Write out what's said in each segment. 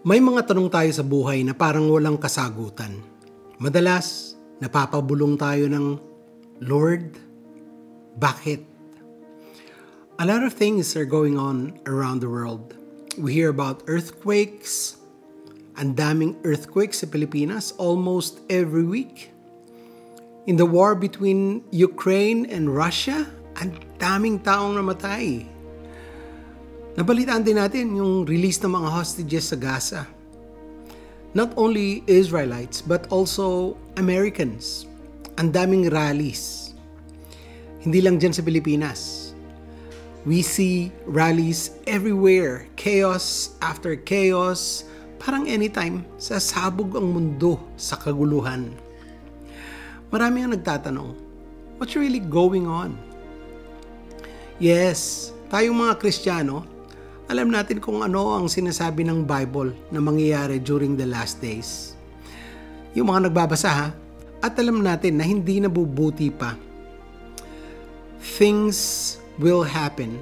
May mga tanong tayo sa buhay na parang walang kasagutan. Madalas, napapabulong tayo ng, Lord, bakit? A lot of things are going on around the world. We hear about earthquakes. Ang daming earthquakes sa Pilipinas almost every week. In the war between Ukraine and Russia, ang daming taong namatay. Nabalitaan din natin yung release ng mga hostages sa Gaza. Not only Israelites but also Americans. Ang daming rallies. Hindi lang dyan sa Pilipinas. We see rallies everywhere. Chaos after chaos. Parang anytime, sasabog ang mundo sa kaguluhan. Marami ang nagtatanong, what's really going on? Yes, tayong mga Kristiyano, alam natin kung ano ang sinasabi ng Bible na mangyayari during the last days. Yung mga nagbabasa ha, at alam natin na hindi nabubuti pa. Things will happen.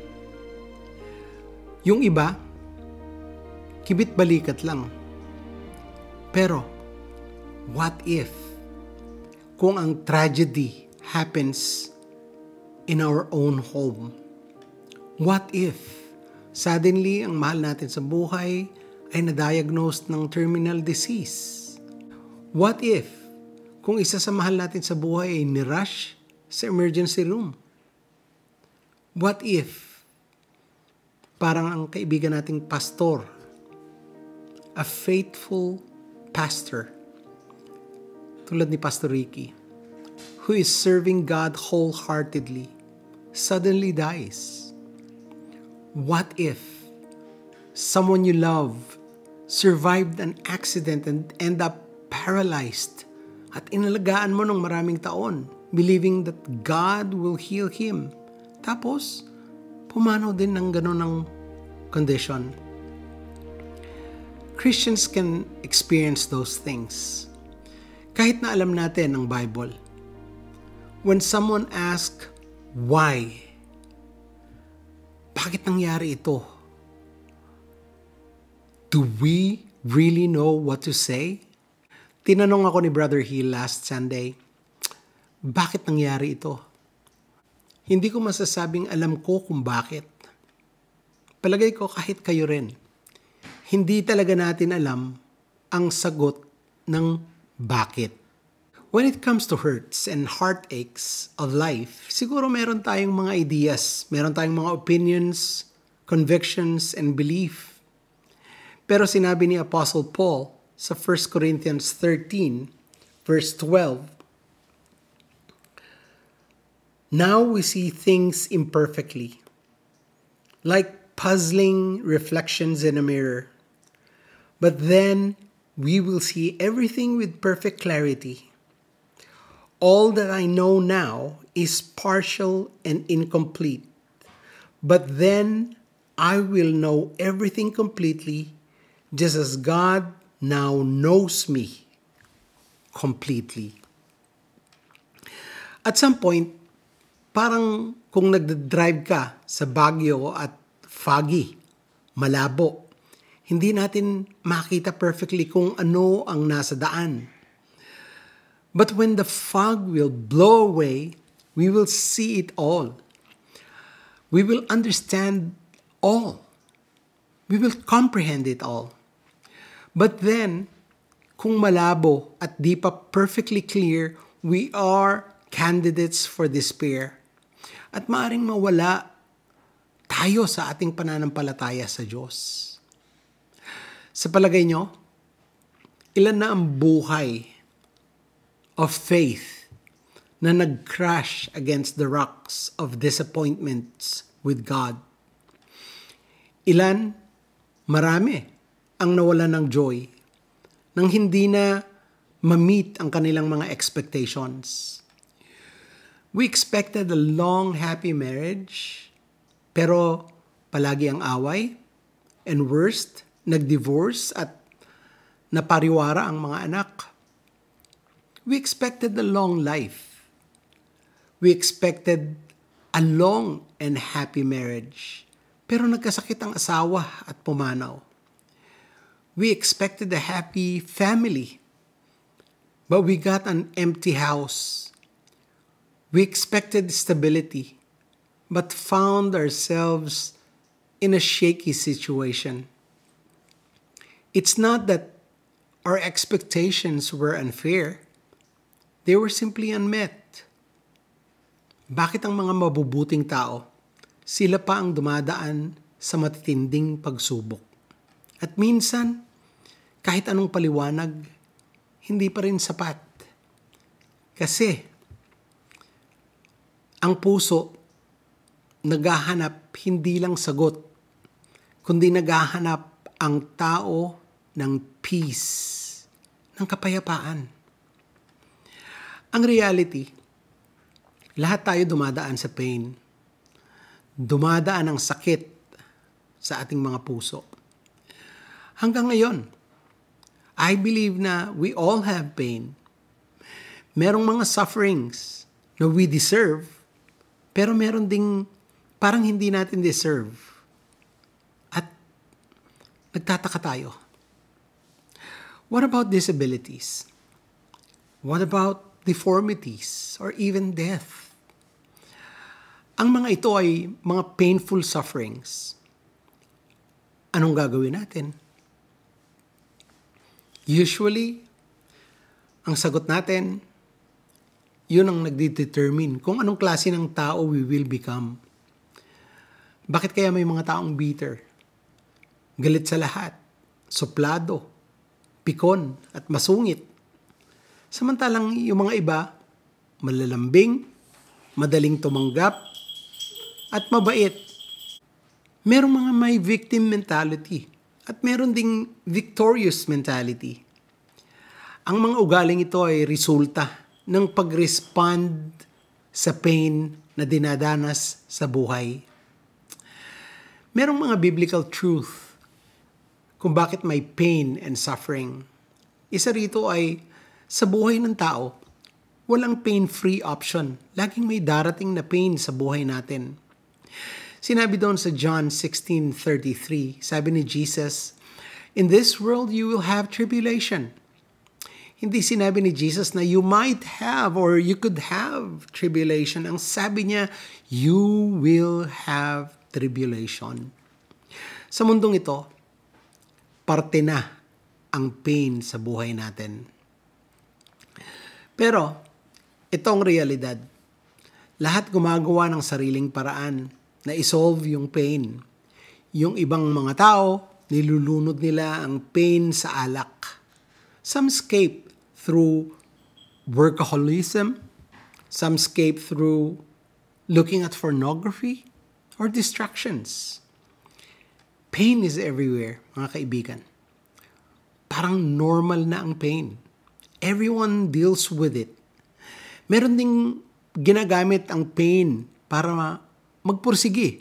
Yung iba, kibit-balikat lang. Pero, what if? Kung ang tragedy happens in our own home? What if? Suddenly, ang mahal natin sa buhay ay na-diagnose ng terminal disease. What if, kung isa sa mahal natin sa buhay ay nirush sa emergency room? What if, parang ang kaibigan nating pastor, a faithful pastor, tulad ni Pastor Ricky, who is serving God wholeheartedly, suddenly dies? What if someone you love survived an accident and end up paralyzed at inalagaan mo ng maraming taon, believing that God will heal him? Tapos, pumanaw din ng ganun ng condition. Christians can experience those things. Kahit na alam natin ang Bible. When someone asks, why? Bakit nangyari ito? Do we really know what to say? Tinanong ako ni Brother Hill last Sunday, bakit nangyari ito? Hindi ko masasabing alam ko kung bakit. Palagay ko kahit kayo rin. Hindi talaga natin alam ang sagot ng bakit. When it comes to hurts and heartaches of life, siguro meron tayong mga ideas, meron tayong mga opinions, convictions, and belief. Pero sinabi ni Apostle Paul sa 1 Corinthians 13, verse 12, now we see things imperfectly, like puzzling reflections in a mirror. But then we will see everything with perfect clarity. All that I know now is partial and incomplete. But then I will know everything completely, just as God now knows me completely. At some point, parang kung nagdadrive ka sa Baguio at foggy, malabo, hindi natin makita perfectly kung ano ang nasa daan. But when the fog will blow away, we will see it all. We will understand all. We will comprehend it all. But then, kung malabo at di pa perfectly clear, we are candidates for despair. At maaring mawala tayo sa ating pananampalataya sa Diyos. Sa palagay nyo, ilan na ang buhay of faith na nag-crash against the rocks of disappointments with God? Ilan, marami, ang nawalan ng joy nang hindi na ma-meet ang kanilang mga expectations. We expected a long, happy marriage, pero palagi ang away, and worst, nag-divorce at napariwara ang mga anak. We expected a long life. We expected a long and happy marriage. Pero nagkasakit ang asawa at pumanaw. We expected a happy family, but we got an empty house. We expected stability, but found ourselves in a shaky situation. It's not that our expectations were unfair. They were simply unmet. Bakit ang mga mabubuting tao, sila pa ang dumadaan sa matitinding pagsubok? At minsan, kahit anong paliwanag, hindi pa rin sapat. Kasi, ang puso, naghahanap hindi lang sagot, kundi naghahanap ang tao ng peace, ng kapayapaan. Ang reality, lahat tayo dumadaan sa pain. Dumadaan ang sakit sa ating mga puso. Hanggang ngayon, I believe na we all have pain. Merong mga sufferings na we deserve, pero meron ding parang hindi natin deserve. At nagtataka tayo. What about disabilities? What about deformities or even death? Ang mga ito ay mga painful sufferings. Anong gagawin natin? Usually, ang sagot natin, yun ang nagdedetermine kung anong klase ng tao we will become. Bakit kaya may mga taong bitter? Galit sa lahat, suplado, pikon, at masungit. Samantalang yung mga iba, malalambing, madaling tumanggap, at mabait. Merong mga may victim mentality at meron ding victorious mentality. Ang mga ugaling ito ay resulta ng pag-respond sa pain na dinadanas sa buhay. Merong mga biblical truth kung bakit may pain and suffering. Isa rito ay sa buhay ng tao, walang pain-free option. Laging may darating na pain sa buhay natin. Sinabi doon sa John 16:33, sabi ni Jesus, "In this world you will have tribulation." Hindi sinabi ni Jesus na you might have or you could have tribulation. Ang sabi niya, you will have tribulation. Sa mundong ito, parte na ang pain sa buhay natin. Pero, itong realidad, lahat gumagawa ng sariling paraan na isolve yung pain. Yung ibang mga tao, nilulunod nila ang pain sa alak. Some escape through workaholism. Some escape through looking at pornography or distractions. Pain is everywhere, mga kaibigan. Parang normal na ang pain. Everyone deals with it. Meron ding ginagamit ang pain para magpursige.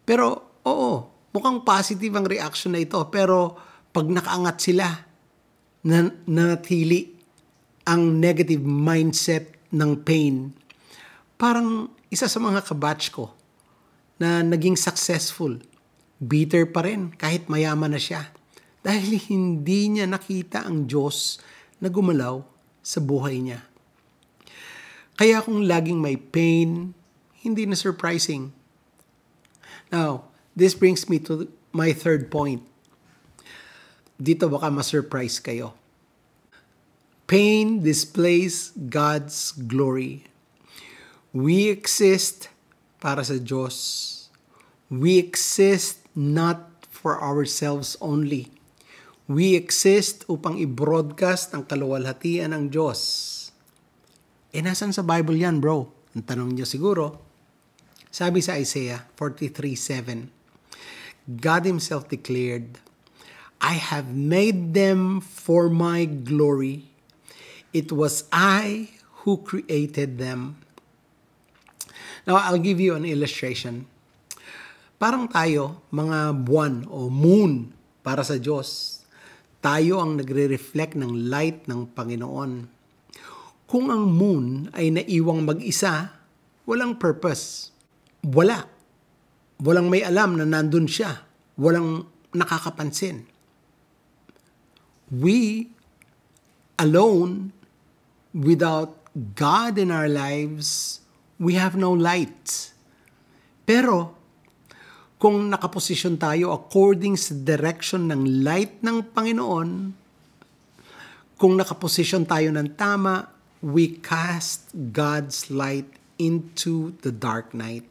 Pero, oo, mukhang positive ang reaction na ito. Pero, pag nakaangat sila, nanatili ang negative mindset ng pain. Parang isa sa mga kabatch ko na naging successful, bitter pa rin kahit mayaman na siya. Dahil hindi niya nakita ang Diyos na gumalaw sa buhay niya. Kaya kung laging may pain, hindi na surprising. Now, this brings me to my third point. Dito baka ma-surprise kayo. Pain displays God's glory. We exist para sa Diyos. We exist not for ourselves only. We exist upang i-broadcast ang kaluwalhatian ng Diyos. Nasan sa Bible yan, bro? Ang tanong niyo siguro. Sabi sa Isaiah 43:7, God Himself declared, I have made them for my glory. It was I who created them. Now, I'll give you an illustration. Parang tayo, mga buwan o moon para sa Diyos. Tayo ang nagre-reflect ng light ng Panginoon. Kung ang moon ay naiwang mag-isa, walang purpose. Wala. Walang may alam na nandun siya. Walang nakakapansin. We alone, without God in our lives, we have no light. Pero, kung nakaposisyon tayo according sa direction ng light ng Panginoon, kung nakaposisyon tayo ng tama, we cast God's light into the dark night.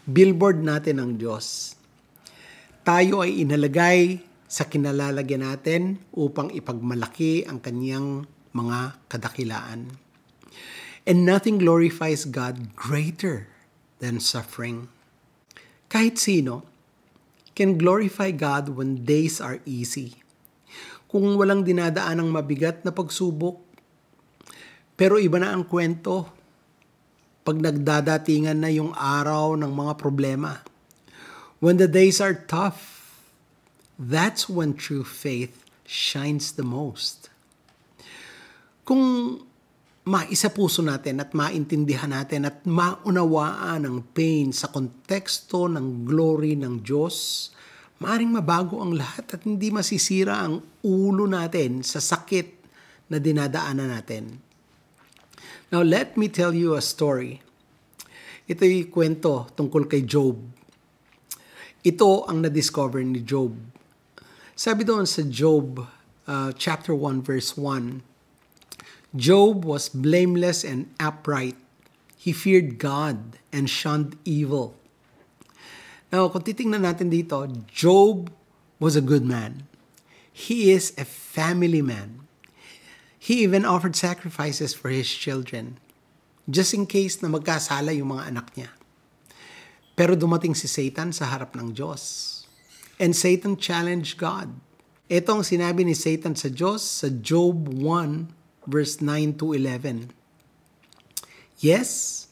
Billboard natin ang Diyos. Tayo ay inalagay sa kinalalagyan natin upang ipagmalaki ang kanyang mga kadakilaan. And nothing glorifies God greater than suffering. Kahit sino can glorify God when days are easy. Kung walang dinadaan ng mabigat na pagsubok, pero iba na ang kwento pag nagdadatingan na yung araw ng mga problema. When the days are tough, that's when true faith shines the most. Kung maisapuso natin at maintindihan natin at maunawaan ang pain sa konteksto ng glory ng Diyos, maaring mabago ang lahat at hindi masisira ang ulo natin sa sakit na dinadaanan natin. Now, let me tell you a story. Ito'y kwento tungkol kay Job. Ito ang na-discover ni Job. Sabi doon sa Job chapter 1 verse 1, Job was blameless and upright. He feared God and shunned evil. Now, kung titingnan natin dito, Job was a good man. He is a family man. He even offered sacrifices for his children, just in case na magkasala yung mga anak niya. Pero dumating si Satan sa harap ng Diyos. And Satan challenged God. Ito ang sinabi ni Satan sa Diyos sa Job 1 verse 9 to 11. Yes,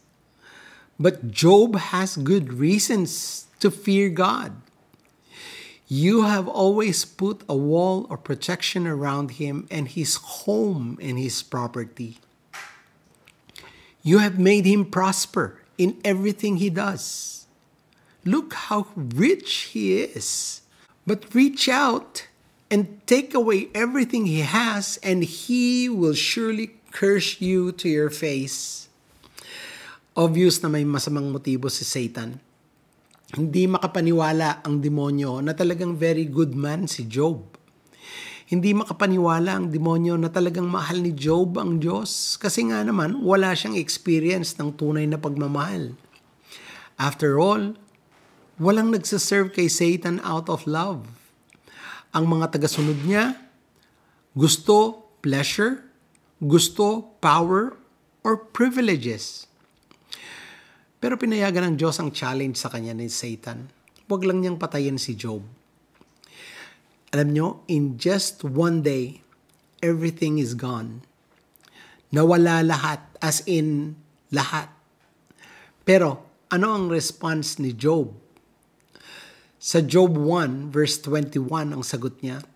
but Job has good reasons to fear God. You have always put a wall of protection around him and his home and his property. You have made him prosper in everything he does. Look how rich he is. But reach out and take away everything he has, and he will surely curse you to your face. Obvious na may masamang motibo si Satan. Hindi makapaniwala ang demonyo na talagang very good man si Job. Hindi makapaniwala ang demonyo na talagang mahal ni Job ang Diyos kasi nga naman wala siyang experience ng tunay na pagmamahal. After all, walang nagsaserve kay Satan out of love. Ang mga tagasunod niya, gusto pleasure, gusto power, or privileges. Pero pinayagan ng Diyos ang challenge sa kanya ni Satan. Huwag lang niyang patayin si Job. Alam nyo, in just one day, everything is gone. Nawala lahat, as in lahat. Pero ano ang response ni Job? Sa Job 1 verse 21 ang sagot niya,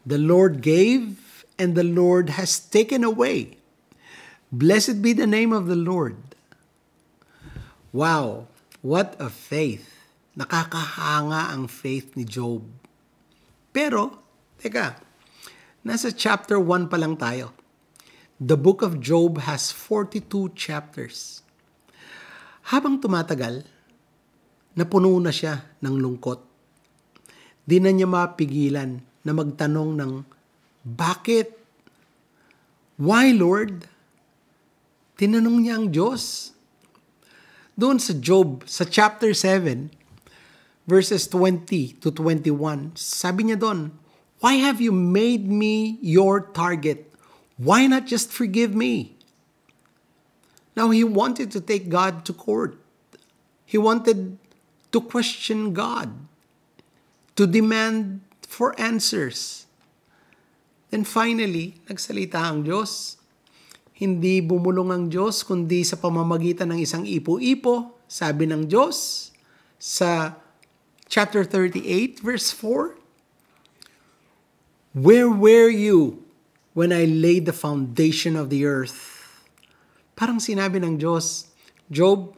The Lord gave and the Lord has taken away. Blessed be the name of the Lord. Wow, what a faith. Nakakahanga ang faith ni Job. Pero, teka, nasa chapter 1 pa lang tayo. The book of Job has 42 chapters. Habang tumatagal, napuno na siya ng lungkot. Di na niya mapigilan na magtanong ng, bakit? Why, Lord? Tinanong niya ang Diyos. Doon sa Job, sa chapter 7, verses 20 to 21, sabi niya doon, why have you made me your target? Why not just forgive me? Now, he wanted to take God to court. He wanted to question God, to demand for answers. Then finally, nagsalita ang Diyos. Hindi bumulong ang Diyos, kundi sa pamamagitan ng isang ipo-ipo, sabi ng Diyos sa chapter 38, verse 4, Where were you when I laid the foundation of the earth? Parang sinabi ng Diyos, Job,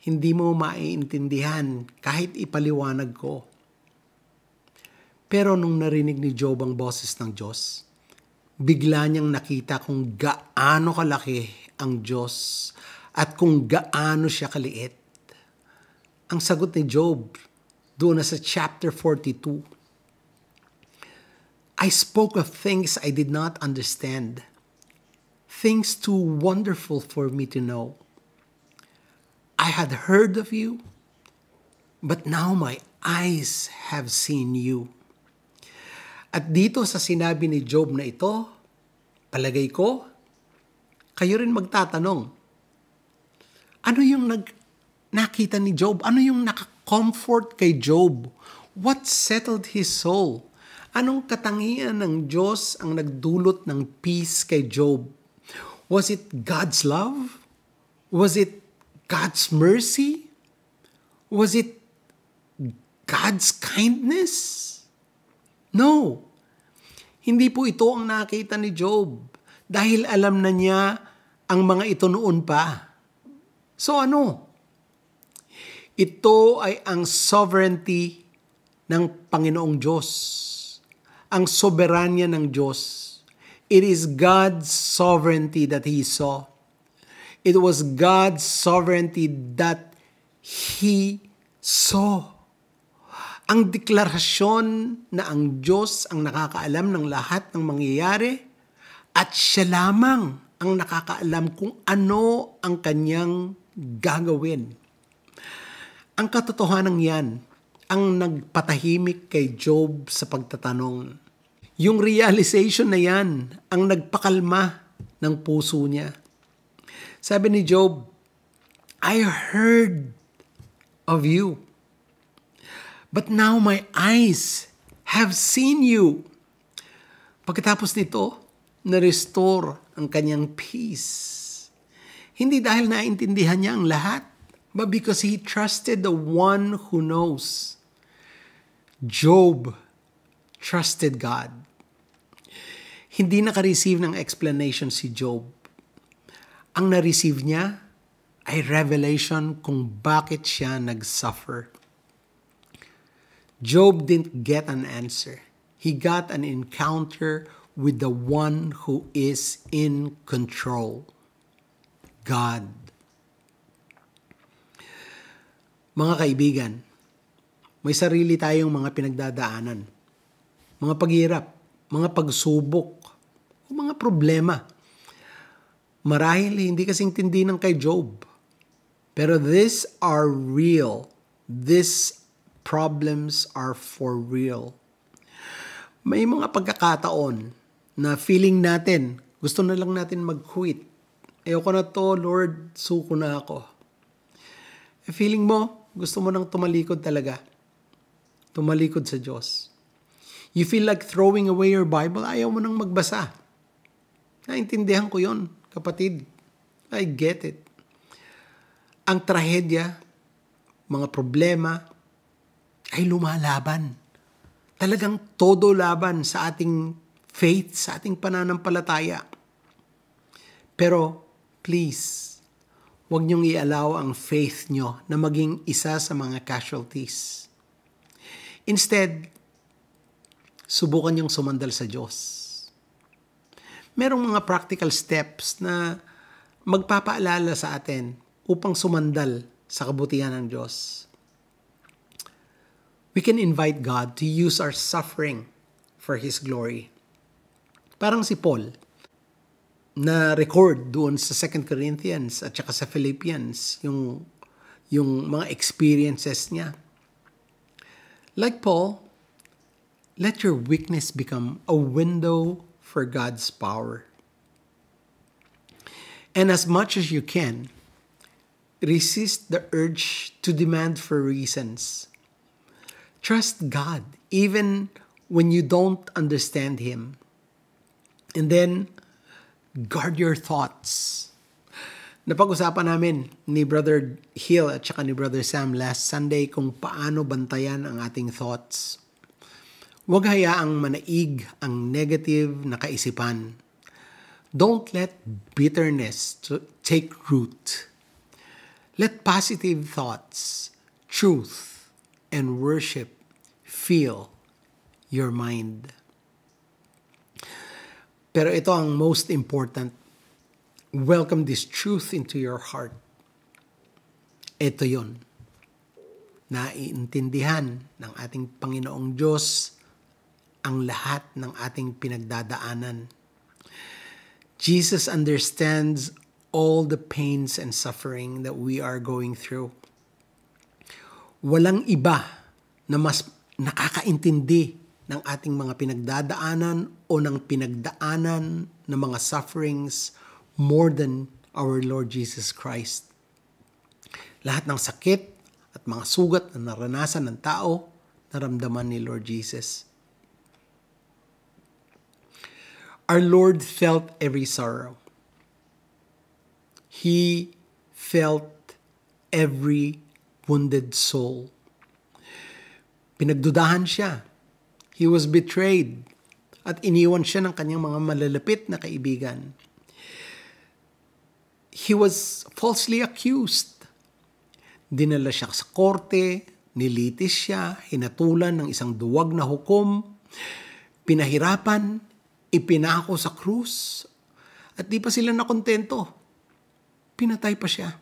hindi mo maiintindihan kahit ipaliwanag ko. Pero nung narinig ni Job ang boses ng Diyos, bigla niyang nakita kung gaano kalaki ang Diyos at kung gaano siya kaliit. Ang sagot ni Job doon na sa chapter 42, I spoke of things I did not understand, things too wonderful for me to know. I had heard of you, but now my eyes have seen you. At dito sa sinabi ni Job na ito, palagay ko, kayo rin magtatanong, ano yung nakita ni Job? Ano yung naka-comfort kay Job? What settled his soul? Anong katangian ng Diyos ang nagdulot ng peace kay Job? Was it God's love? Was it God's mercy? Was it God's kindness? No. Hindi po ito ang nakita ni Job dahil alam na niya ang mga ito noon pa. So ano? Ito ay ang sovereignty ng Panginoong Diyos. Ang soberanya ng Diyos. It is God's sovereignty that He saw. It was God's sovereignty that He saw. Ang deklarasyon na ang Diyos ang nakakaalam ng lahat ng mangyayari at siya lamang ang nakakaalam kung ano ang kanyang gagawin. Ang katotohanan yan ang nagpatahimik kay Job sa pagtatanong. Yung realization na yan ang nagpakalma ng puso niya. Sabi ni Job, I heard of you, but now my eyes have seen you. Pagkatapos nito, na-restore ang kanyang peace. Hindi dahil naintindihan niya ang lahat, but because he trusted the one who knows. Job trusted God. Hindi naka-receive ng explanation si Job. Ang na-receive niya ay revelation kung bakit siya nag-suffer. Job didn't get an answer. He got an encounter with the one who is in control, God. Mga kaibigan, may sarili tayong mga pinagdadaanan, mga paghirap, mga pagsubok, o mga problema. Marahil hindi kasing tindi ng kay Job. Pero these are real. These problems are for real. May mga pagkakataon na feeling natin, gusto na lang natin mag-quit. Ayoko na to, Lord, suko na ako. Feeling mo, gusto mo nang tumalikod talaga. Tumalikod sa Diyos. You feel like throwing away your Bible, ayaw mo nang magbasa. Naintindihan ko yon, kapatid. I get it. Ang trahedya, mga problema, ay lumalaban. Talagang todo laban sa ating faith, sa ating pananampalataya. Pero, please, huwag niyong i-allow ang faith niyo na maging isa sa mga casualties. Instead, subukan niyong sumandal sa Diyos. Merong mga practical steps na magpapaalala sa atin upang sumandal sa kabutihan ng Diyos. We can invite God to use our suffering for His glory. Parang si Paul, na record doon sa 2 Corinthians at saka sa Philippians, yung mga experiences niya. Like Paul, let your weakness become a window for God's power. And as much as you can, resist the urge to demand for reasons. Trust God even when you don't understand Him. And then, guard your thoughts. Napag-usapan namin ni Brother Hill at saka ni Brother Sam last Sunday kung paano bantayan ang ating thoughts. Huwag hayaang manaig ang negative na kaisipan. Don't let bitterness take root. Let positive thoughts, truth, and worship fill your mind. Pero ito ang most important. Welcome this truth into your heart. Ito yon. Naiintindihan ng ating Panginoong Diyos ang lahat ng ating pinagdadaanan. Jesus understands all the pains and suffering that we are going through. Walang iba na mas nakakaintindi ng ating mga pinagdadaanan o ng pinagdaanan ng mga sufferings more than our Lord Jesus Christ. Lahat ng sakit at mga sugat na naranasan ng tao, naramdaman ni Lord Jesus. Our Lord felt every sorrow. He felt every wounded soul. Pinagdudahan siya. He was betrayed. At iniwan siya ng kanyang mga malalapit na kaibigan. He was falsely accused. Dinala siya sa korte, nilitis siya, hinatulan ng isang duwag na hukom, pinahirapan, ipinako sa krus, at di pa sila nakontento. Pinatay pa siya.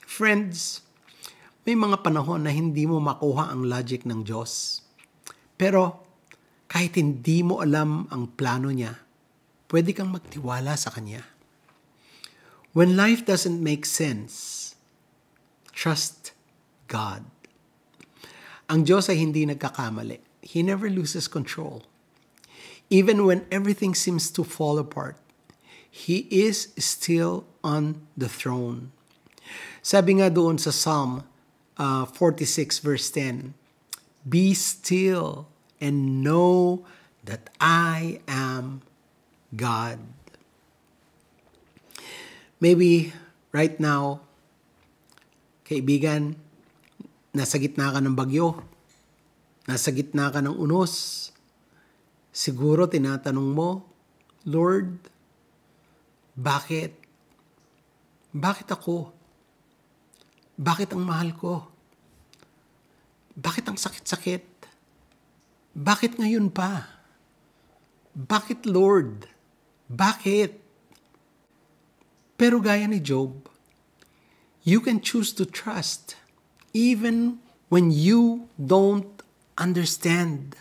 Friends, may mga panahon na hindi mo makuha ang logic ng Diyos. Pero kahit hindi mo alam ang plano niya, pwede kang magtiwala sa Kanya. When life doesn't make sense, trust God. Ang Diyos ay hindi nagkakamali. He never loses control. Even when everything seems to fall apart, He is still on the throne. Sabi nga doon sa Psalm 46 verse 10, "Be still and know that I am God." Maybe right now, kaibigan, nasa gitna ka ng bagyo, nasa gitna ka ng unos, siguro tinatanong mo, Lord, bakit? Bakit ako? Bakit ang mahal ko? Bakit ang sakit-sakit? Bakit ngayon pa? Bakit, Lord? Bakit? Pero gaya ni Job, you can choose to trust even when you don't understand.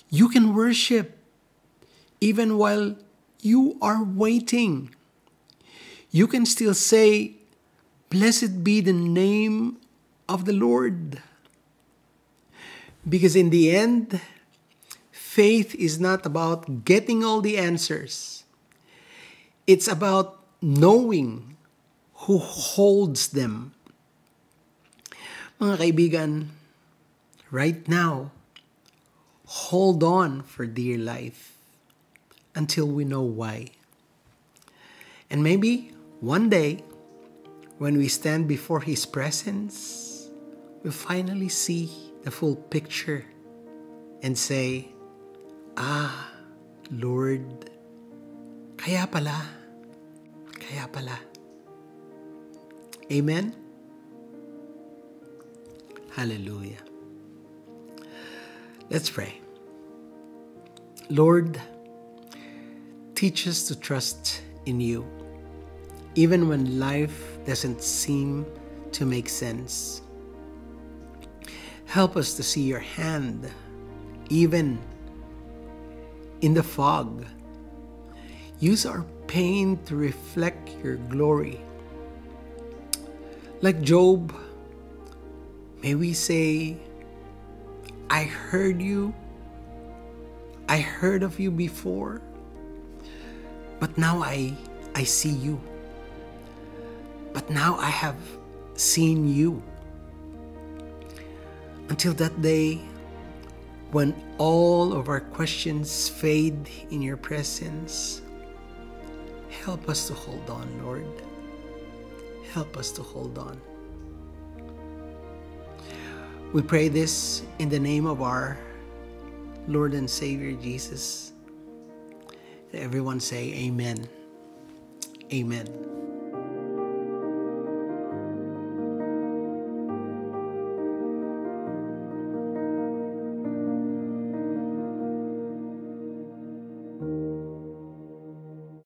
You can worship even while you are waiting. You can still say, "Blessed be the name of the Lord." Because in the end, faith is not about getting all the answers. It's about knowing who holds them. Mga kaibigan, right now, hold on for dear life until we know why. And maybe one day, when we stand before His presence, we'll finally see the full picture and say, Lord, kaya pala. Amen? Hallelujah. Let's pray. Lord, teach us to trust in You, even when life doesn't seem to make sense. Help us to see Your hand, even in the fog. Use our pain to reflect Your glory. Like Job, may we say, I heard You. I heard of You before, but now I see You. But now I have seen You. Until that day when all of our questions fade in Your presence, help us to hold on, Lord. Help us to hold on. We pray this in the name of our Lord and Savior Jesus. And everyone say amen. Amen.